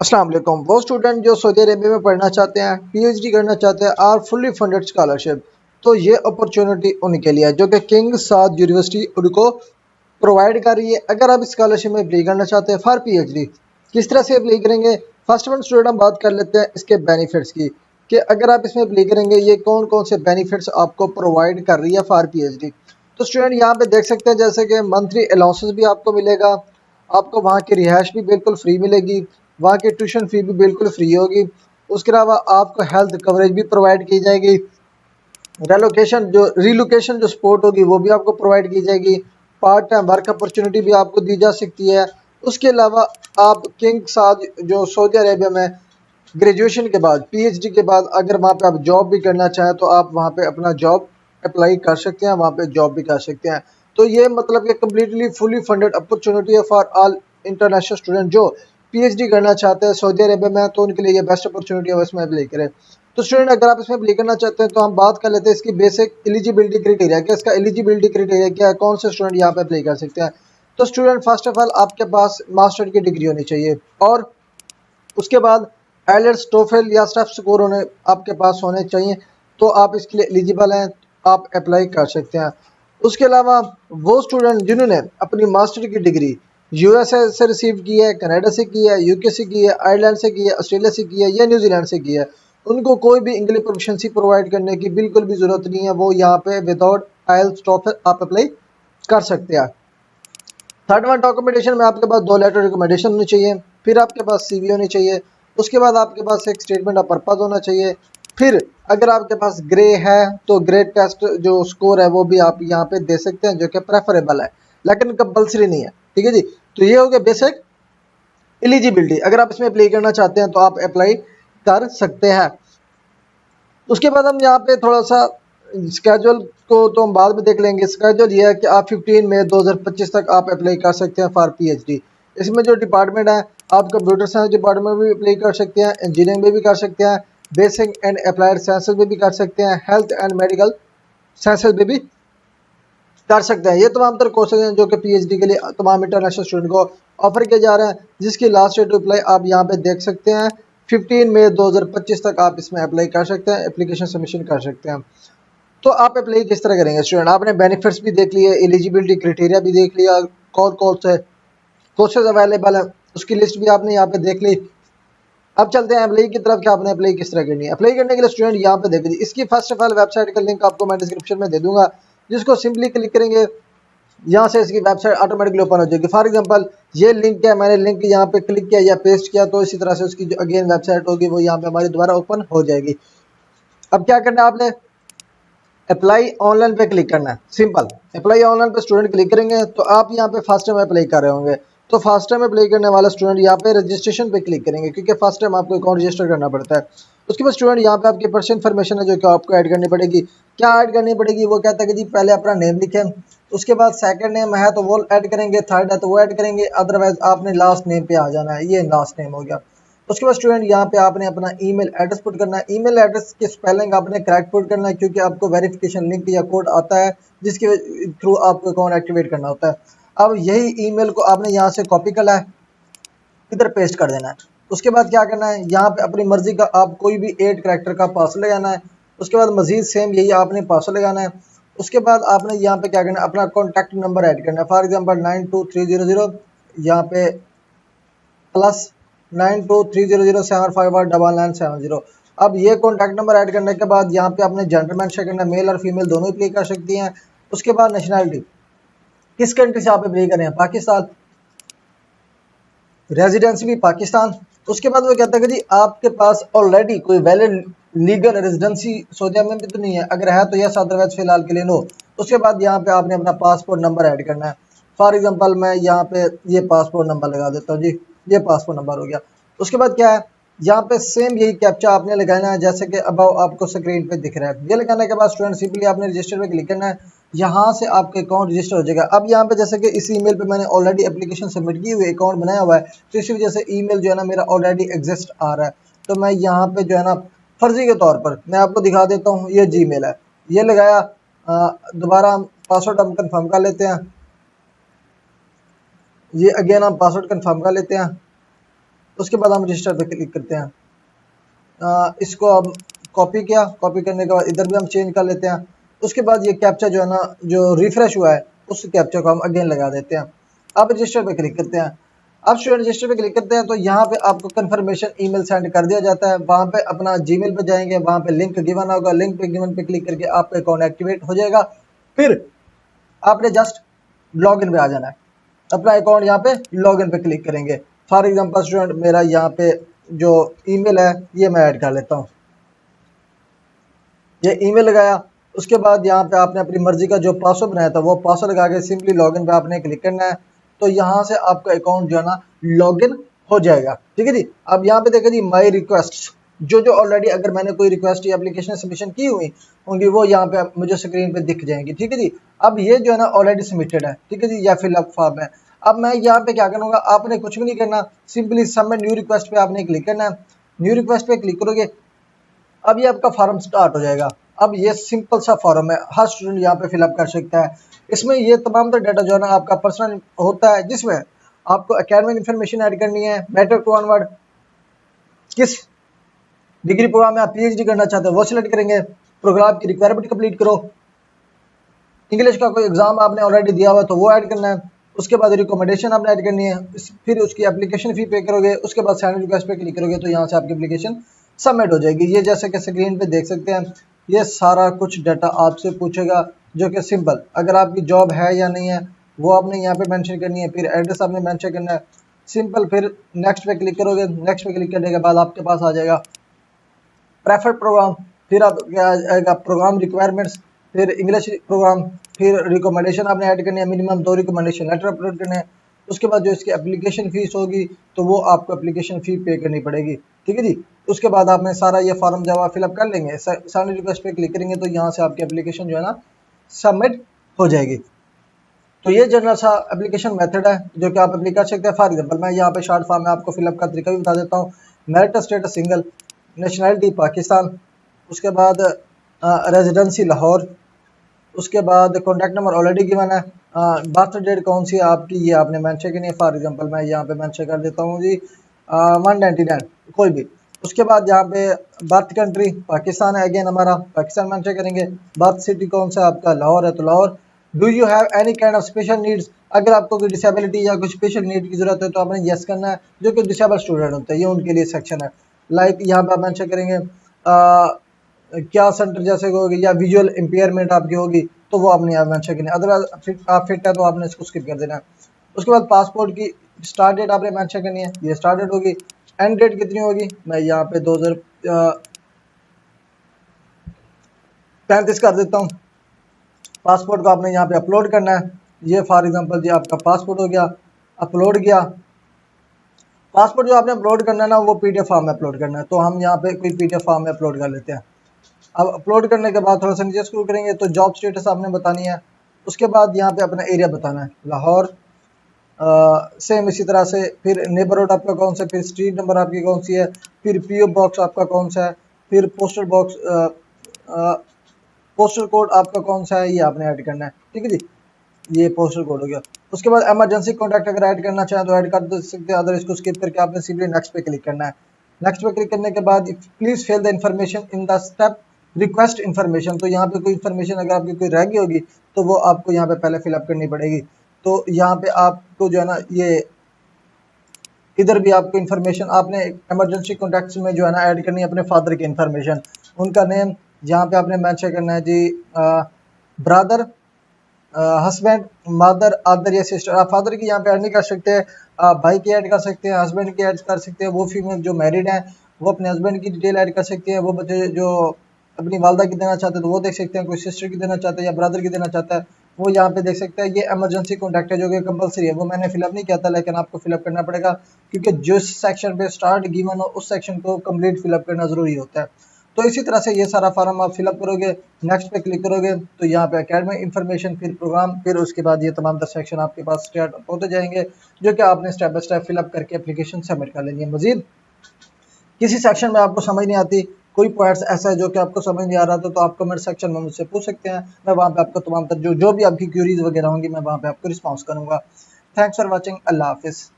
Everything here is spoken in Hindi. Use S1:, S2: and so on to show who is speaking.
S1: अस्सलाम वालेकुम। वो स्टूडेंट जो सऊदी अरेबिया में पढ़ना चाहते हैं, पीएचडी करना चाहते हैं और फुल्ली फंडेड स्कॉलरशिप, तो ये अपॉर्चुनिटी उनके लिए है जो कि किंग साद यूनिवर्सिटी उनको प्रोवाइड कर रही है। अगर आप स्कॉलरशिप में अप्लाई करना चाहते हैं फॉर पीएचडी, किस तरह से अप्लाई करेंगे? फर्स्ट वन स्टूडेंट हम बात कर लेते हैं इसके बेनिफिट्स की, कि अगर आप इसमें अप्लाई करेंगे ये कौन कौन से बेनिफिट्स आपको प्रोवाइड कर रही है फॉर पीएचडी। तो स्टूडेंट यहाँ पे देख सकते हैं जैसे कि मंथली अलाउंसेस भी आपको मिलेगा, आपको वहाँ की रिहाइश भी बिल्कुल फ्री मिलेगी, वहाँ की ट्यूशन फ़ी भी बिल्कुल फ्री होगी। उसके अलावा आपको हेल्थ कवरेज भी प्रोवाइड की जाएगी, रिलोकेशन जो सपोर्ट होगी वो भी आपको प्रोवाइड की जाएगी, पार्ट टाइम वर्क अपॉर्चुनिटी भी आपको दी जा सकती है। उसके अलावा आप किंग साद जो सऊदी अरेबिया में ग्रेजुएशन के बाद, पीएचडी के बाद अगर वहाँ पे आप जॉब भी करना चाहें तो आप वहाँ पे अपना जॉब अप्लाई कर सकते हैं, वहाँ पे जॉब भी कर सकते हैं। तो ये मतलब कि कम्प्लीटली फुली फंडेड अपॉर्चुनिटी है फॉर ऑल इंटरनेशनल स्टूडेंट जो पीएचडी करना चाहते हैं सऊदी अरेबिया में, तो उनके लिए ये बेस्ट अपॉर्चुनिटी है, इसमें अप्लाई करें। तो स्टूडेंट अगर आप इसमें अप्लाई करना चाहते हैं तो हम बात कर लेते हैं इसकी बेसिक एलिजिबिलिटी क्राइटेरिया, कि इसका एलिजिबिलिटी क्राइटेरिया क्या है, कौन से स्टूडेंट यहाँ पे अप्लाई कर सकते हैं। तो स्टूडेंट फर्स्ट ऑफ ऑल आपके पास मास्टर की डिग्री होनी चाहिए, और उसके बाद आइलेट्स टोफेल या स्टेप स्कोर होने आपके पास होने चाहिए, तो आप इसके लिए एलिजिबल हैं, आप अप्लाई कर सकते हैं। उसके अलावा वो स्टूडेंट जिन्होंने अपनी मास्टर की डिग्री यूएसए से रिसीव की है, कनाडा से की है, यूके से की है, आयरलैंड से की है, ऑस्ट्रेलिया से की है या न्यूजीलैंड से की है, उनको कोई भी इंग्लिश प्रोफिशिएंसी प्रोवाइड करने की बिल्कुल भी ज़रूरत नहीं है। वो यहाँ पे विदाउट आइल्स टोफेल आप अप्लाई कर सकते हैं। थर्ड वन, डॉक्यूमेंटेशन में आपके पास 2 लेटर रिकमेंडेशन होनी चाहिए, फिर आपके पास सीवी होनी चाहिए, उसके बाद आपके पास एक स्टेटमेंट ऑफ पर्पज होना चाहिए। फिर अगर आपके पास ग्रे है तो ग्रे टेस्ट जो स्कोर है वो भी आप यहाँ पे दे सकते हैं, जो कि प्रेफरेबल है लेकिन कंपलसरी नहीं है। ठीक है जी, तो ये हो गया बेसिक एलिजिबिलिटी। अगर आप इसमें अप्लाई करना चाहते हैं तो आप अप्लाई कर सकते हैं। उसके बाद हम यहाँ पे थोड़ा सा स्केजुअल को तो हम बाद में देख लेंगे। स्केजुअल ये है कि आप 15 मई 2025 तक आप अप्लाई कर सकते हैं फॉर पीएचडी। इसमें जो डिपार्टमेंट है, आप कंप्यूटर साइंस डिपार्टमेंट में भी अप्लाई कर सकते हैं, इंजीनियरिंग में भी कर सकते हैं, बेसिक एंड अप्लाइड साइंसेज में भी कर सकते हैं, हेल्थ एंड मेडिकल साइंसेज में भी कर सकते हैं। ये तमाम तर कोर्सेज हैं जो कि पीएचडी के लिए तमाम इंटरनेशनल स्टूडेंट को ऑफर किए जा रहे हैं, जिसकी लास्ट डेट टू अप्लाई आप यहाँ पे देख सकते हैं 15 मई 2025 तक आप इसमें अप्लाई कर सकते हैं, एप्लीकेशन सबमिशन कर सकते हैं। तो आप अप्लाई किस तरह करेंगे स्टूडेंट? आपने बेनिफिट्स भी देख लिए, एलिजिबिलिटी क्राइटेरिया भी देख लिया, कौन कौन से कोर्सेज अवेलेबल है उसकी लिस्ट भी आपने यहाँ पे देख ली। अब चलते हैं अप्लाई की तरफ कि आपने अप्लाई किस तरह करनी है। अप्लाई करने के लिए स्टूडेंट यहाँ पे देखिए, इसकी फर्स्ट ऑफ ऑल वेबसाइट का लिंक आपको मैं डिस्क्रिप्शन में दे दूंगा, जिसको सिंपली क्लिक करेंगे यहाँ से इसकी वेबसाइट ऑटोमेटिकली ओपन हो जाएगी। फॉर एग्जांपल ये लिंक है, मैंने लिंक यहाँ पे क्लिक किया या पेस्ट किया, तो इसी तरह से उसकी जो अगेन वेबसाइट होगी वो यहाँ पे हमारी दोबारा ओपन हो जाएगी। अब क्या करना है आपने, अप्लाई ऑनलाइन पे क्लिक करना है। सिंपल अप्लाई ऑनलाइन पे स्टूडेंट क्लिक करेंगे तो आप यहाँ पे फर्स्ट टाइम अप्लाई कर रहे होंगे, तो फर्स्ट टाइम अप्लाई करने वाला स्टूडेंट यहाँ पे रजिस्ट्रेशन पे क्लिक करेंगे, क्योंकि फर्स्ट टाइम आपको अकाउंट रजिस्टर करना पड़ता है। उसके बाद स्टूडेंट यहाँ पे आपकी पर्सनल इन्फॉर्मेशन है जो कि आपको ऐड करनी पड़ेगी। क्या ऐड करनी पड़ेगी? वो कहता है कि जी पहले अपना नेम लिखें, उसके बाद सेकंड नेम है तो वो ऐड करेंगे, थर्ड है तो वो ऐड करेंगे, अदरवाइज आपने लास्ट नेम पे आ जाना है। ये लास्ट नेम हो गया। उसके बाद स्टूडेंट यहाँ पे आपने अपना ईमेल एड्रेस पुट करना है। ईमेल एड्रेस की स्पेलिंग आपने करेक्ट पुट करना है, क्योंकि आपको वेरिफिकेशन लिंक या कोड आता है जिसके थ्रू आपको अकाउंट एक्टिवेट करना होता है। अब यही ईमेल को आपने यहाँ से कॉपी करना है, इधर पेस्ट कर देना है। उसके बाद क्या करना है, यहाँ पे अपनी मर्जी का आप कोई भी 8 कैरेक्टर का पासवर्ड लगाना है। उसके बाद मजीद सेम यही आपने पासवर्ड लगाना है। उसके बाद आपने यहाँ पे क्या करना है, अपना कॉन्टैक्ट नंबर ऐड करना है। फॉर एग्जाम्पल 92300 यहाँ पे प्लस 923007519970। अब ये कॉन्टैक्ट नंबर ऐड करने के बाद यहाँ पे आपने जेंडर मेंशन करना है, मेल और फीमेल दोनों ही अप्लाई कर सकती हैं। उसके बाद नेशनलिटी, किस कंट्री से आप अप्लाई कर रहे हैं, पाकिस्तान, रेजिडेंस भी पाकिस्तान। उसके बाद वो कहता है कि जी आपके पास ऑलरेडी कोई वैलिड लीगल रेजिडेंसी सऊदी अरब में भी तो नहीं है, अगर है तो यस, अदरवाइज फिलहाल के लिए नो। उसके बाद यहाँ पे आपने अपना पासपोर्ट नंबर ऐड करना है। फॉर एग्जांपल मैं यहाँ पे ये पासपोर्ट नंबर लगा देता हूँ जी, ये पासपोर्ट नंबर हो गया। उसके बाद क्या है, यहाँ पे सेम यही कैप्चा आपने लगाना है जैसे कि अब आपको स्क्रीन पे दिख रहा है। ये लगाने के बाद स्टूडेंट सिंपली आपने रजिस्टर पे क्लिक करना है, यहाँ से आपका अकाउंट रजिस्टर हो जाएगा। अब यहाँ पे जैसे कि इस ईमेल पे मैंने ऑलरेडी एप्लीकेशन सबमिट की हुई, अकाउंट बनाया हुआ है, तो इसी वजह से ईमेल जो है ना मेरा ऑलरेडी एग्जिस्ट आ रहा है। तो मैं यहाँ पे जो है ना फर्जी के तौर पर मैं आपको दिखा देता हूँ, ये जीमेल है, ये लगाया। दोबारा हम पासवर्ड हम कन्फर्म कर लेते हैं, ये अगेन हम पासवर्ड कन्फर्म कर लेते हैं। उसके बाद हम रजिस्टर पे क्लिक करते हैं। इसको अब कॉपी किया, कॉपी करने के बाद इधर भी हम चेंज कर लेते हैं। उसके बाद ये कैप्चा जो है ना, जो रिफ्रेश हुआ है, उस कैप्चा को हम अगेन लगा देते हैं। अब रजिस्टर पे क्लिक करते हैं। अब स्टूडेंट रजिस्टर पे क्लिक करते हैं तो यहाँ पे आपको कंफर्मेशन ईमेल सेंड कर दिया जाता है। वहाँ पे अपना जीमेल पे जाएंगे, वहाँ पे लिंक गिवन होगा, लिंक पे गिवन पे क्लिक करके आपका अकाउंट एक्टिवेट हो जाएगा। फिर आपने जस्ट लॉगिन पे आ जाना है, अपना अकाउंट यहाँ पे लॉगिन पे क्लिक करेंगे। फॉर एग्जांपल स्टूडेंट मेरा यहाँ पे जो ईमेल है ये मैं ऐड कर लेता हूँ, ये ईमेल लगाया। उसके बाद यहाँ पे आपने अपनी मर्जी का जो पासवर्ड बनाया था वो पासवर्ड लगा के सिंपली लॉगिन पे आपने क्लिक करना है। तो यहाँ से आपका अकाउंट जो है ना लॉगिन हो जाएगा। ठीक है जी। अब यहाँ पे देखिए जी माई रिक्वेस्ट, जो ऑलरेडी अगर मैंने कोई रिक्वेस्ट या एप्लीकेशन सबमिशन की हुई होंगी वो यहाँ पे मुझे स्क्रीन पे दिख जाएंगी। ठीक है जी। अब ये जो है ना ऑलरेडी सबमिटेड है। ठीक है जी, या फिलअप फॉर्म है। अब मैं यहाँ पे क्या करूँगा, आपने कुछ भी नहीं करना, सिंपली सबमिट न्यू रिक्वेस्ट पे आपने क्लिक करना है। न्यू रिक्वेस्ट पे क्लिक करोगे, अब ये आपका फॉर्म स्टार्ट हो जाएगा। अब ये सिंपल सा फॉर्म है, हर स्टूडेंट यहाँ पे फिलअप कर सकता है। इसमें ये तमाम तो डाटा जो है ना आपका पर्सनल होता है, जिसमें आपको एकेडमिक इन्फॉर्मेशन ऐड करनी है, मैटर टू ऑनवर्ड, किस डिग्री प्रोग्राम में आप पीएचडी करना चाहते हो वो सिलेक्ट करेंगे, प्रोग्राम की रिक्वायरमेंट कंप्लीट करो, इंग्लिश का कोई एग्जाम आपने ऑलरेडी दिया हुआ तो वो ऐड करना है, उसके बाद रिकमेंडेशन आपने ऐड करनी है, फिर उसकी एप्लीकेशन फी पे करोगे, उसके बाद सेंड रिक्वेस्ट पे क्लिक करोगे तो यहाँ से आपकी एप्लीकेशन सबमिट हो जाएगी। ये जैसे कि स्क्रीन पे देख सकते हैं, ये सारा कुछ डाटा आपसे पूछेगा, जो कि सिंपल, अगर आपकी जॉब है या नहीं है वो आपने यहाँ पे मेंशन करनी है, फिर एड्रेस आपने मेंशन करना है, सिंपल। फिर नेक्स्ट पे क्लिक करोगे, नेक्स्ट पे क्लिक करने के बाद आपके पास आ जाएगा प्रेफर्ड प्रोग्राम, फिर आप क्या आएगा प्रोग्राम रिक्वायरमेंट्स, फिर इंग्लिश प्रोग्राम, फिर रिकमेंडेशन आपने ऐड करनी है, मिनिमम 2 रिकमेंडेशन लेटर अपलोड करने हैं। उसके बाद जो इसकी एप्लीकेशन फीस होगी तो वो आपको एप्लीकेशन फ़ी पे करनी पड़ेगी। ठीक है जी। उसके बाद आपने सारा ये फॉर्म जब आप फिलअप कर लेंगे, साइन रिक्वेस्ट पे क्लिक करेंगे तो यहाँ से आपकी एप्लीकेशन जो है ना सबमिट हो जाएगी। तो ये जनरल सा एप्लीकेशन मेथड है जो कि आप अप्लाई कर सकते हैं। फॉर एग्जाम्पल मैं यहाँ पे शॉर्ट फॉर्म में आपको फिलअप का तरीका भी बता देता हूँ। Marital status single, nationality Pakistan, उसके बाद रेजिडेंसी लाहौर, उसके बाद कॉन्टैक्ट नंबर ऑलरेडी गिवन है, बर्थ डेट कौन सी है आपकी ये आपने मेंशन करनी है। फॉर एग्जांपल मैं यहाँ पे मेंशन कर देता हूँ जी 199 कोई भी। उसके बाद यहाँ पे बर्थ कंट्री पाकिस्तान है, अगेन हमारा पाकिस्तान मेंशन करेंगे। बर्थ सिटी कौन सा आपका लाहौर है तो Lahore. Do you have any kind of special needs, अगर आपको कोई डिसेबिलिटी या कोई स्पेशल नीड की जरूरत है तो आपने यस करना है, जो कि डिसेबल स्टूडेंट होते हैं ये उनके लिए सेक्शन है। लाइक यहाँ पे आप मेंशन करेंगे क्या सेंटर जैसे होगी या विजुअल इम्पेयरमेंट आपकी होगी तो वो आपने यहाँ मेंशन करना है, अदरवाइज आप फिट है तो आपने इसको स्किप कर देना है। उसके बाद पासपोर्ट की स्टार्ट डेट आपने मेंशन करनी है, ये स्टार्ट डेट होगी। एंड डेट कितनी होगी, मैं यहाँ पे 2035 कर देता हूँ। पासपोर्ट को आपने यहाँ पे अपलोड करना है, ये फॉर एग्जांपल जी आपका पासपोर्ट हो गया, अपलोड किया। पासपोर्ट जो आपने अपलोड करना है ना वो पीडीएफ फॉर्म में अपलोड करना है, तो हम यहाँ पे कोई पीडीएफ फॉर्म में अपलोड कर लेते हैं। अब अपलोड करने के बाद थोड़ा सा नीचे स्क्रॉल करेंगे तो जॉब स्टेटस आपने बतानी है। उसके बाद यहाँ पे अपना एरिया बताना है, लाहौर, सेम इसी तरह से। फिर नेबरहुड आपका कौन सा, फिर स्ट्रीट नंबर आपकी कौन सी है, फिर पीओ बॉक्स आपका कौन सा है, फिर पोस्टल बॉक्स पोस्टल कोड आपका कौन सा है ये आपने ऐड करना है। ठीक है जी, ये पोस्टल कोड हो गया। उसके बाद इमरजेंसी कॉन्टैक्ट अगर ऐड करना चाहें तो ऐड कर दे सकते हैं, अदर इसको स्किप करके आपने सिंपली नेक्स्ट पे क्लिक करना है। नेक्स्ट पे क्लिक करने के बाद please fill the information in the step request information, तो यहाँ पे कोई इन्फॉर्मेशन अगर आपकी कोई रह गई होगी तो वो आपको यहाँ पे पहले फिलअप करनी पड़ेगी। तो यहाँ पे आपको जो है ना ये इधर भी आपको इन्फॉर्मेशन आपने इमरजेंसी कॉन्टैक्ट्स में जो है ना ऐड करनी है अपने फादर की इन्फॉर्मेशन, उनका नेम यहाँ पे आपने मेंशन करना है जी, ब्रदर, हस्बैंड, मदर, अदर या सिस्टर। आप फादर की यहाँ पे ऐड नहीं कर सकते, आप भाई की ऐड कर सकते हैं, हस्बैंड की ऐड कर सकते हैं, वो फीमेल जो मैरिड हैं वो अपने हस्बैंड की डिटेल ऐड कर सकते हैं, वो बच्चे जो अपनी वालदा की देना चाहते हैं तो वो देख सकते हैं, कोई सिस्टर की देना चाहता है या ब्रदर की देना चाहता है वो यहाँ पे देख सकते हैं। ये इमरजेंसी कॉन्टैक्ट है जो कि कंपलसरी है, वो मैंने फिलअप नहीं किया था लेकिन आपको फिलअप करना पड़ेगा क्योंकि जिस सेक्शन पे स्टार्ट गिवन हो उस सेक्शन को कंप्लीट फिलअप करना जरूरी होता है। तो इसी तरह से ये सारा फार्म आप फिलअप करोगे, नेक्स्ट पे क्लिक करोगे तो यहाँ पे एकेडमिक इन्फॉर्मेशन, फिर प्रोग्राम, फिर उसके बाद ये तमाम 10 सेक्शन आपके पास स्टार्ट होते जाएंगे जो कि आपने स्टेप बाय स्टेप फिलअप करके एप्लीकेशन सबमिट कर लेनी है। मजीद किसी सेक्शन में आपको समझ नहीं आती, कोई पॉइंट्स ऐसा है जो कि आपको समझ नहीं आ रहा था तो आप कमेंट सेक्शन में मुझसे पूछ सकते हैं, मैं वहाँ पे आपको तमाम जो भी आपकी क्यूरीज वगैरह होंगी मैं वहाँ पे आपको रिस्पॉन्स करूँगा। थैंक्स फॉर वॉचिंग, अल्लाह हाफिज़।